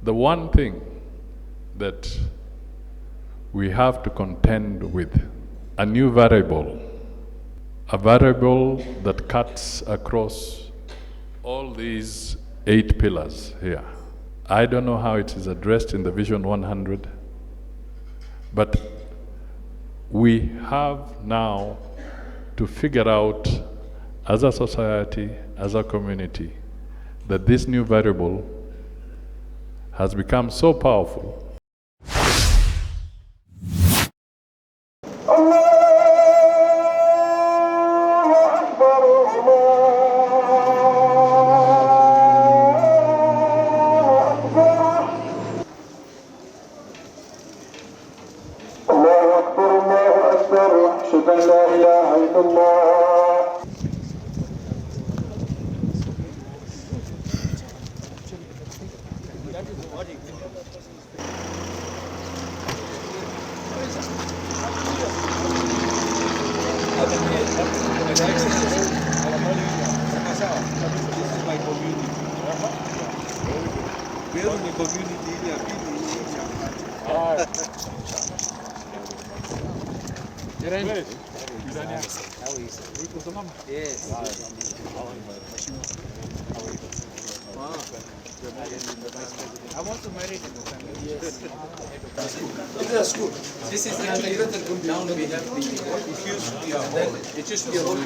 The one thing that we have to contend with, a new variable, a variable that cuts across all these 8 pillars here. I don't know how it is addressed in the Vision 100, but we have now to figure out as a society, as a community, that this new variable has become so powerful. I want to marry him. That's good. This is the integrated now we have the it used to be a whole. It used to be a whole.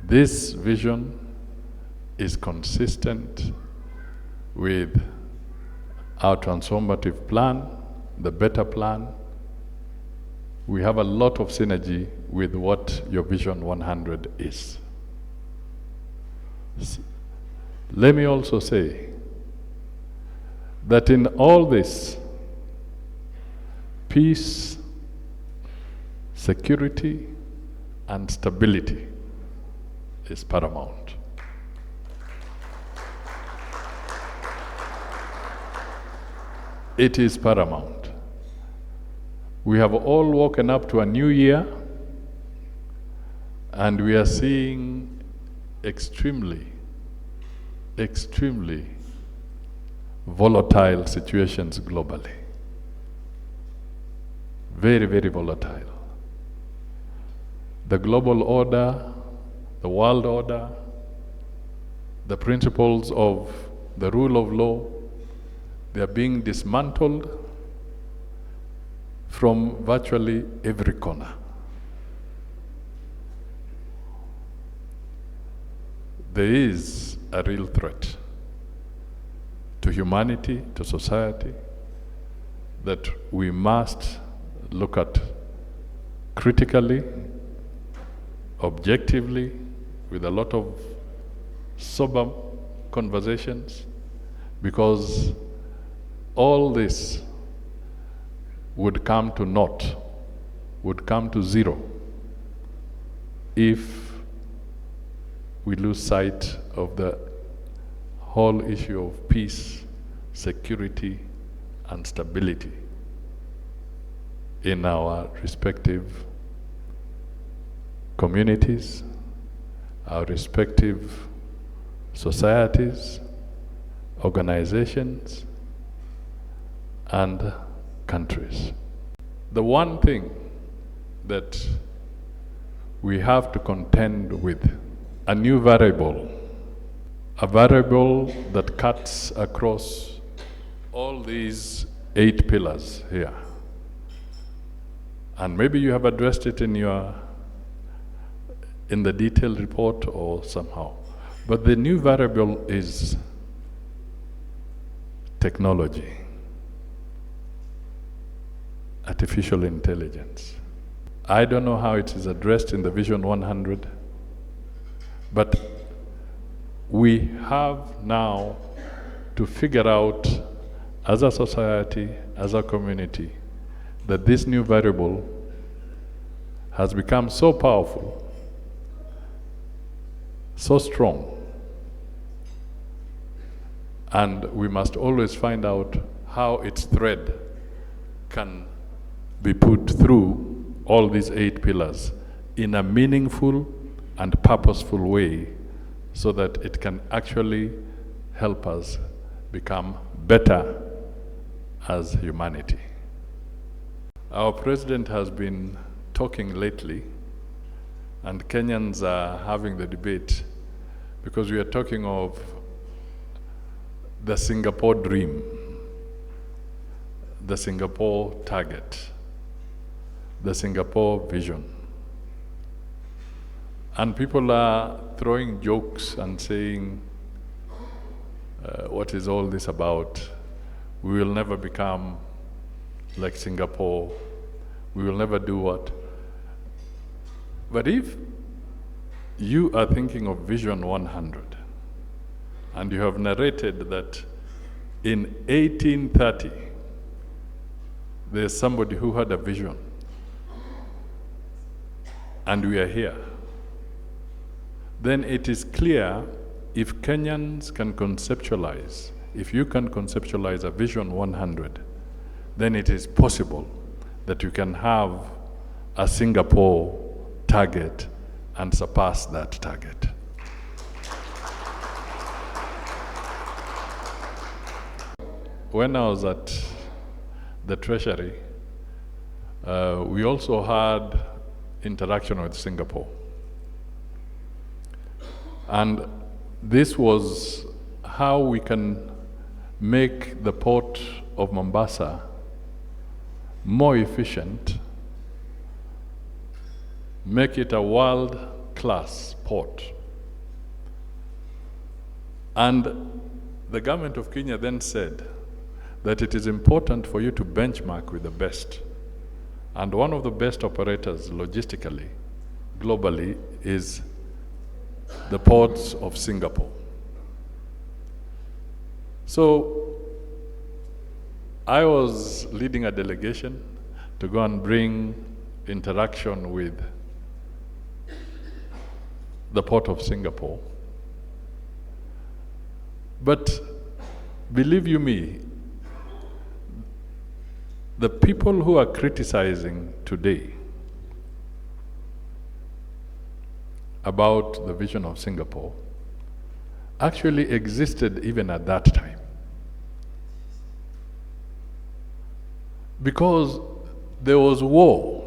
This vision is consistent with our transformative plan, the better plan. We have a lot of synergy with what your Vision 100 is. Let me also say that in all this, peace, security, and stability is paramount. It is paramount. We have all woken up to a new year, and we are seeing extremely volatile situations globally. Very, very volatile. The global order, the world order, the principles of the rule of law, they are being dismantled from virtually every corner. There is a real threat to humanity, to society, that we must look at critically, objectively, with a lot of sober conversations, because all this would come to naught, would come to zero, if we lose sight of the whole issue of peace, security, and stability in our respective communities, our respective societies, organizations, and countries. The one thing that we have to contend with, a new variable, a variable that cuts across all these 8 pillars here. And maybe you have addressed it in the detailed report or somehow. But the new variable is technology, artificial intelligence. I don't know how it is addressed in the Vision 100, but we have now to figure out as a society, as a community, that this new variable has become so powerful, so strong, and we must always find out how its thread can be put through all these 8 pillars in a meaningful and purposeful way, so that it can actually help us become better as humanity. Our president has been talking lately, and Kenyans are having the debate because we are talking of the Singapore dream, the Singapore target, the Singapore vision. And people are throwing jokes and saying, what is all this about? We will never become like Singapore. We will never do what? But if you are thinking of Vision 100, and you have narrated that in 1830, there's somebody who had a vision, and we are here, then it is clear if Kenyans can conceptualize, if you can conceptualize a Vision 100, then it is possible that you can have a Singapore target and surpass that target. When I was at the Treasury, we also had interaction with Singapore. And this was how we can make the port of Mombasa more efficient, make it a world-class port. And the government of Kenya then said that it is important for you to benchmark with the best. And one of the best operators logistically, globally, is the ports of Singapore. So I was leading a delegation to go and bring interaction with the port of Singapore. But believe you me, the people who are criticizing today about the vision of Singapore actually existed even at that time. Because there was war.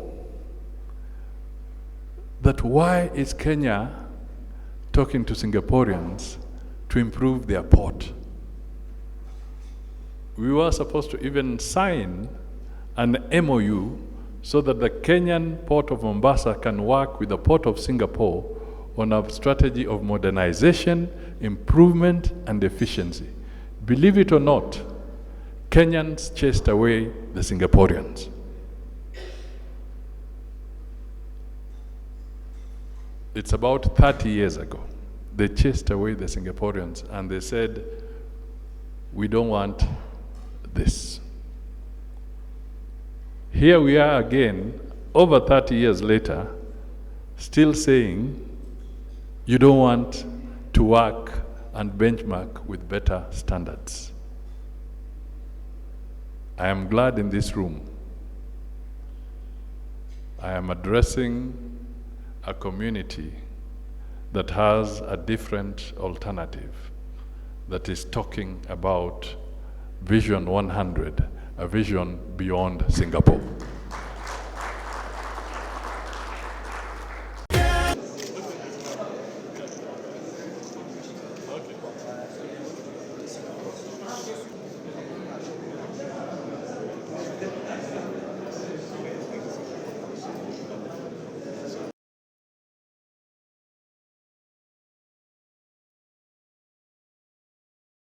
That why is Kenya talking to Singaporeans to improve their port? We were supposed to even sign an MOU so that the Kenyan port of Mombasa can work with the port of Singapore on a strategy of modernization, improvement, and efficiency. Believe it or not, Kenyans chased away the Singaporeans. It's about 30 years ago. They chased away the Singaporeans and they said, we don't want this. Here we are again, over 30 years later, still saying, you don't want to work and benchmark with better standards. I am glad in this room, I am addressing a community that has a different alternative, that is talking about Vision 100 a vision beyond Singapore.